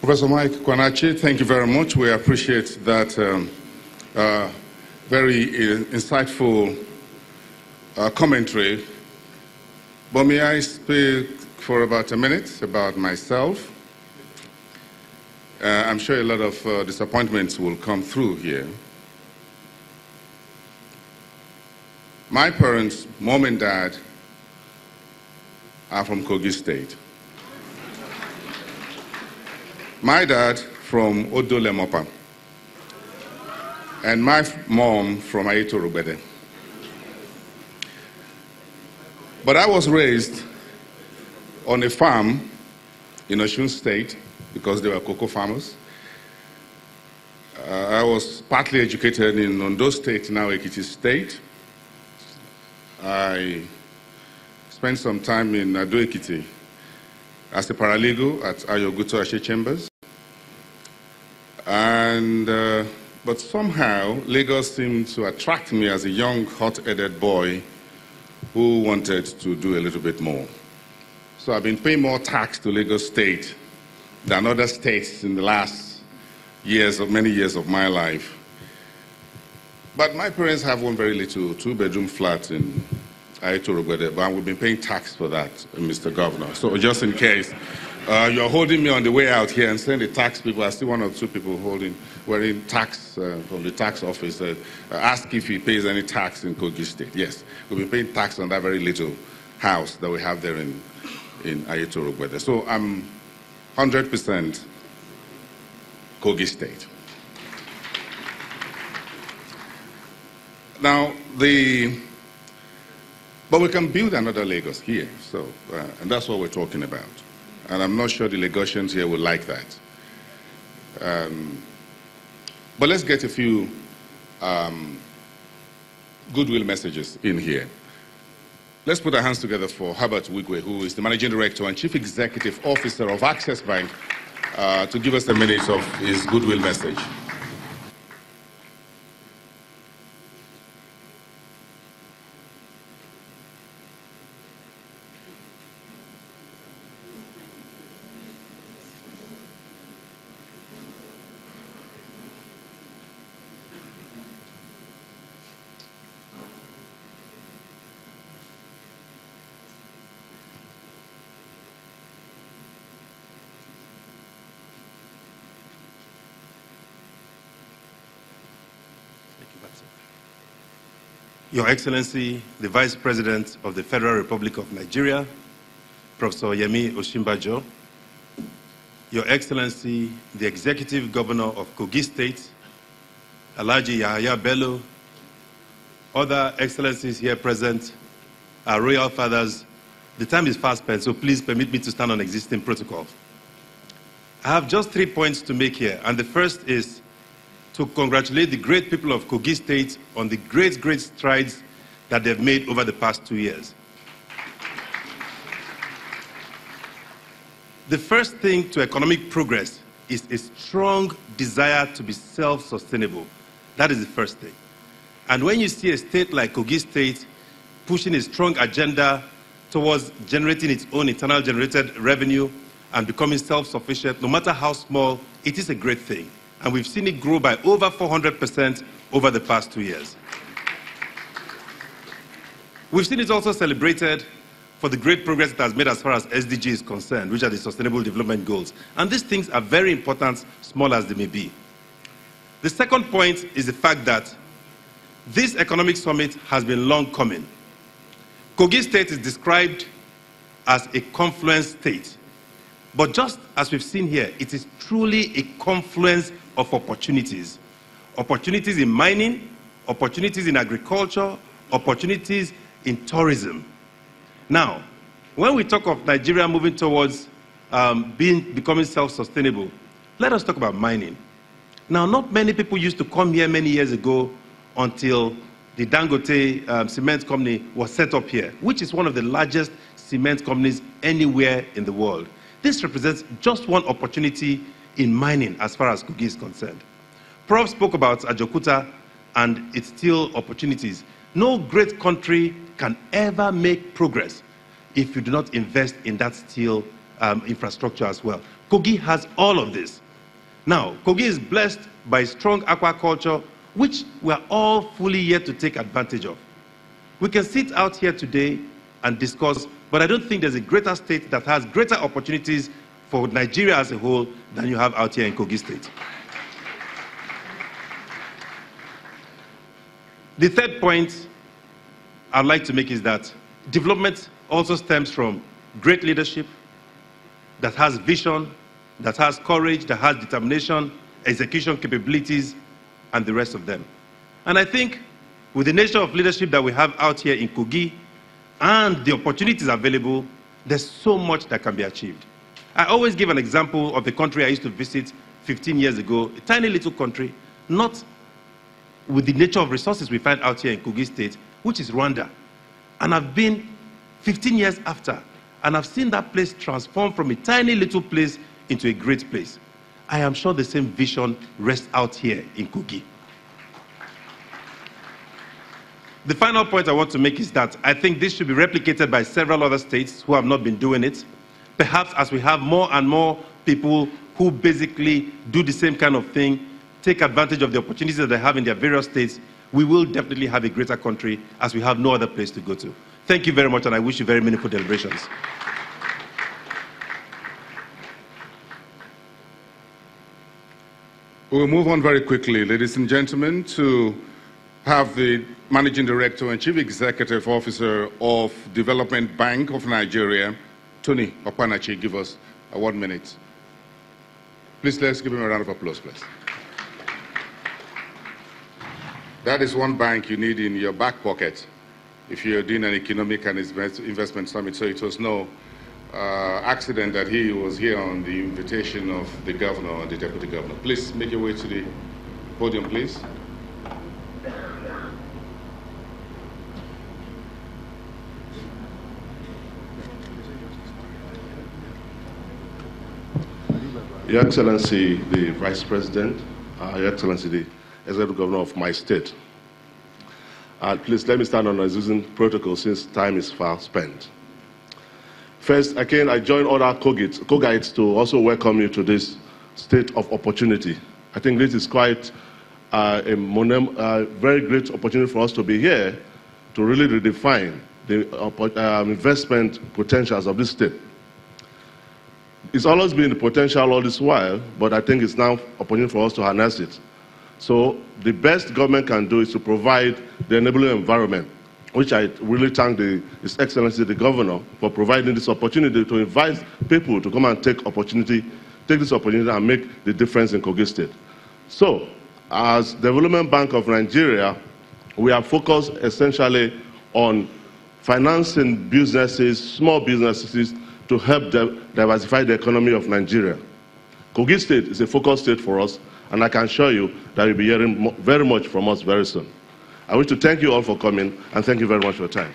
Professor Mike Kwanachi, thank you very much. We appreciate that very insightful commentary. But may I speak for about a minute about myself? I'm sure a lot of disappointments will come through here. My parents, mom and dad, are from Kogi State. My dad from Odo-le-Mopa, and my mom from Ayetoro-Gbede. But I was raised on a farm in Osun State because they were cocoa farmers. I was partly educated in Ondo State, now Ekiti State. I spent some time in Ado Ekiti as a paralegal at Ayoguto Ashe Chambers. But somehow, Lagos seemed to attract me as a young, hot-headed boy who wanted to do a little bit more. So I've been paying more tax to Lagos State than other states in the last many years of my life. But my parents have one very little two-bedroom flat in Ayetoro-Gbede, but we've been paying tax for that, Mr. Governor. So just in case you're holding me on the way out here and saying the tax people, I see one or two people wearing tax from the tax office, ask if he pays any tax in Kogi State. Yes, we've been paying tax on that very little house that we have there in Ayetoro-Gbede. So I'm 100% Kogi State. Now, but we can build another Lagos here, so, and that's what we're talking about. And I'm not sure the Lagosians here would like that. But let's get a few goodwill messages in here. Let's put our hands together for Herbert Wigwe, who is the Managing Director and Chief Executive Officer of Access Bank, to give us a minute of his goodwill message. Your Excellency, the Vice President of the Federal Republic of Nigeria, Professor Yemi Osinbajo, Your Excellency, the Executive Governor of Kogi State, Alhaji Yahaya Bello, other excellencies here present, our royal fathers. The time is fast spent, so please permit me to stand on existing protocol. I have just 3 points to make here, and the first is to congratulate the great people of Kogi State on the great strides that they've made over the past 2 years. The first thing to economic progress is a strong desire to be self-sustainable. That is the first thing. And when you see a state like Kogi State pushing a strong agenda towards generating its own internal generated revenue and becoming self-sufficient, no matter how small, it is a great thing. And we've seen it grow by over 400% over the past 2 years. We've seen it also celebrated for the great progress it has made as far as SDG is concerned, which are the Sustainable Development Goals. And these things are very important, small as they may be. The second point is the fact that this economic summit has been long coming. Kogi State is described as a confluence state. But just as we've seen here, it is truly a confluence of opportunities. Opportunities in mining, opportunities in agriculture, opportunities in tourism. Now, when we talk of Nigeria moving towards becoming self-sustainable, let us talk about mining. Now, not many people used to come here many years ago until the Dangote cement company was set up here, which is one of the largest cement companies anywhere in the world. This represents just one opportunity in mining as far as Kogi is concerned. Prof spoke about Ajokuta and its steel opportunities. No great country can ever make progress if you do not invest in that steel infrastructure as well. Kogi has all of this. Now, Kogi is blessed by strong aquaculture, which we are all fully yet to take advantage of. We can sit out here today and discuss, but I don't think there's a greater state that has greater opportunities for Nigeria as a whole than you have out here in Kogi State. The third point I'd like to make is that development also stems from great leadership that has vision, that has courage, that has determination, execution capabilities, and the rest of them. And I think with the nature of leadership that we have out here in Kogi and the opportunities available, there's so much that can be achieved. I always give an example of the country I used to visit 15 years ago, a tiny little country, not with the nature of resources we find out here in Kogi State, which is Rwanda. And I've been 15 years after, and I've seen that place transform from a tiny little place into a great place. I am sure the same vision rests out here in Kogi. The final point I want to make is that I think this should be replicated by several other states who have not been doing it. Perhaps as we have more and more people who basically do the same kind of thing, take advantage of the opportunities that they have in their various states, we will definitely have a greater country as we have no other place to go to. Thank you very much, and I wish you very meaningful deliberations. We'll move on very quickly, ladies and gentlemen, to have the Managing Director and Chief Executive Officer of Development Bank of Nigeria, Tony Opanachi, give us 1 minute. Please, let's give him a round of applause, please. That is one bank you need in your back pocket if you're doing an economic and investment summit. So it was no accident that he was here on the invitation of the governor and the deputy governor. Please make your way to the podium, please. Your Excellency, the Vice President, Your Excellency, the Executive Governor of my state. Please let me start on using protocol since time is far spent. First, again, I join other Kogites to also welcome you to this state of opportunity. I think this is quite a very great opportunity for us to be here to really redefine the investment potentials of this state. It's always been the potential all this while, but I think it's now opportunity for us to harness it. So the best government can do is to provide the enabling environment, which I really thank His Excellency the Governor for providing this opportunity to invite people to come and take this opportunity and make the difference in Kogi State. So, as Development Bank of Nigeria, we are focused essentially on financing businesses, small businesses, to help diversify the economy of Nigeria. Kogi State is a focus state for us, and I can assure you that you'll be hearing very much from us very soon. I wish to thank you all for coming, and thank you very much for your time.